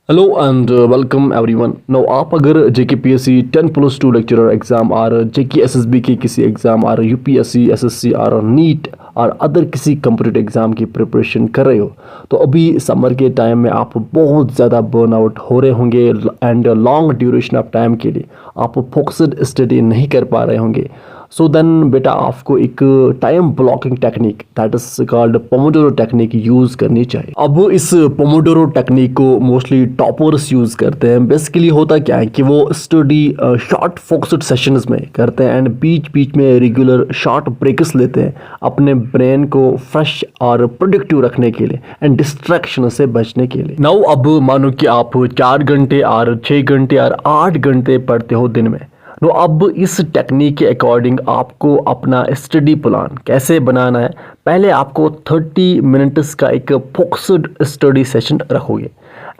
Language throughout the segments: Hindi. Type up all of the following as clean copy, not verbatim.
Hello and welcome everyone. Now आप अगर JKPSC 10+2 लेक्चरर एग्ज़ाम और JK SSB के किसी एग्ज़ाम और UPSC SSC और नीट और अदर किसी कम्पिटिटिव एग्ज़ाम की प्रिपरेशन कर रहे हो तो अभी समर के टाइम में आप बहुत ज़्यादा बर्नआउट हो रहे होंगे and long duration of time के लिए आप फोकस्ड स्टडी नहीं कर पा रहे होंगे। सो देन बेटा आपको एक time blocking technique that is called Pomodoro technique use करनी चाहिए। अब इस पोमोडोरो टेक्निक को मोस्टली टॉपर्स यूज़ करते हैं। बेसिकली होता क्या है कि वो स्टडी शॉर्ट फोकस्ड सेशंस में करते हैं एंड बीच बीच में रेगुलर शॉर्ट ब्रेक्स लेते हैं अपने ब्रेन को फ्रेश और प्रोडक्टिव रखने के लिए एंड डिस्ट्रैक्शन से बचने के लिए। नाउ अब मानो कि आप 4 घंटे और 6 घंटे और 8 घंटे पढ़ते हो दिन में। तो अब इस टेक्निक के अकॉर्डिंग आपको अपना स्टडी प्लान कैसे बनाना है। पहले आपको 30 मिनट्स का एक फोकस्ड स्टडी सेशन रखोगे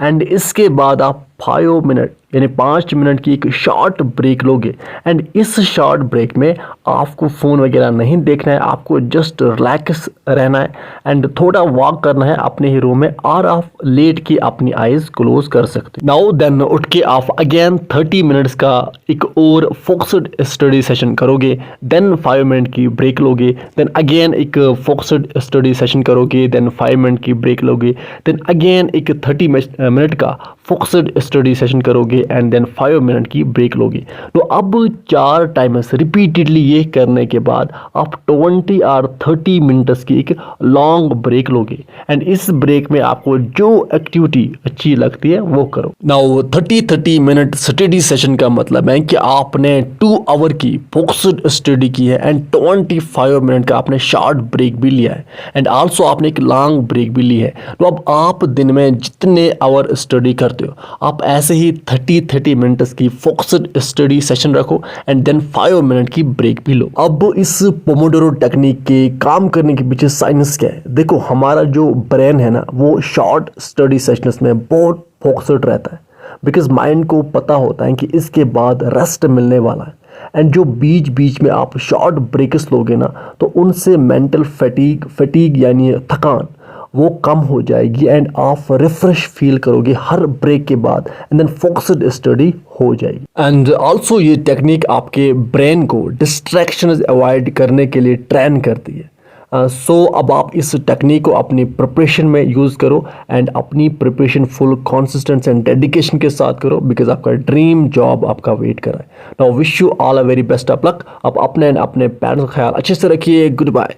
एंड इसके बाद आप 5 मिनट यानी 5 मिनट की एक शॉर्ट ब्रेक लोगे एंड इस शॉर्ट ब्रेक में आपको फ़ोन वगैरह नहीं देखना है, आपको जस्ट रिलैक्स रहना है एंड थोड़ा वॉक करना है अपने ही रूम में और आप लेट के अपनी आइज़ क्लोज कर सकते। नाउ देन उठ के आप अगेन 30 मिनट्स का एक और फोकस्ड स्टडी सेशन करोगे, देन 5 मिनट की ब्रेक लोगे, देन अगेन एक फोकस्ड स्टडी सेशन करोगे, देन 5 मिनट की ब्रेक लोगे, देन अगेन एक 30 मिनट का फोकस्ड स्टडी सेशन करोगे एंड देन 5 मिनट की ब्रेक लोगे। तो अब 4 टाइम्स रिपीटेडली ये करने के बाद आप 20 और 30 मिनट्स की एक लॉन्ग ब्रेक लोगे एंड इस ब्रेक में आपको जो एक्टिविटी अच्छी लगती है वो करो। नाउ 30 मिनट स्टडी सेशन का मतलब है कि आपने 2 आवर की फोकस्ड स्टडी की है एंड 25 मिनट का आपने शॉर्ट ब्रेक भी लिया है एंड आल्सो आपने एक लॉन्ग ब्रेक भी ली है। तो अब आप दिन में जितने आवर स्टडी करते हो आप ऐसे ही 30 मिनट्स की फोकस्ड स्टडी सेशन रखो एंड देन 5 मिनट की ब्रेक भी लो। अब इस पोमोडोरो टेक्निक के काम करने के पीछे साइंस क्या है। देखो हमारा जो ब्रेन है ना वो शॉर्ट स्टडी सेशंस में बहुत फोकस्ड रहता है बिकॉज माइंड को पता होता है कि इसके बाद रेस्ट मिलने वाला है एंड जो बीच बीच में आप शॉर्ट ब्रेक्स लोगे ना तो उनसे मेंटल फटीग यानी थकान वो कम हो जाएगी एंड आप रिफ्रेश फील करोगे हर ब्रेक के बाद एंड देन फोकस्ड स्टडी हो जाएगी। एंड आल्सो ये टेक्निक आपके ब्रेन को डिस्ट्रैक्शंस अवॉइड करने के लिए ट्रेन करती है। सो अब आप इस टेक्निक को अपनी प्रिपरेशन में यूज़ करो एंड अपनी preparation full consistence and dedication के साथ करो बिकॉज आपका ड्रीम जॉब आपका वेट कर रहा है। Now wish you all a very best of luck. आप अपने पेरेंट्स का ख्याल अच्छे से रखिए। Good bye.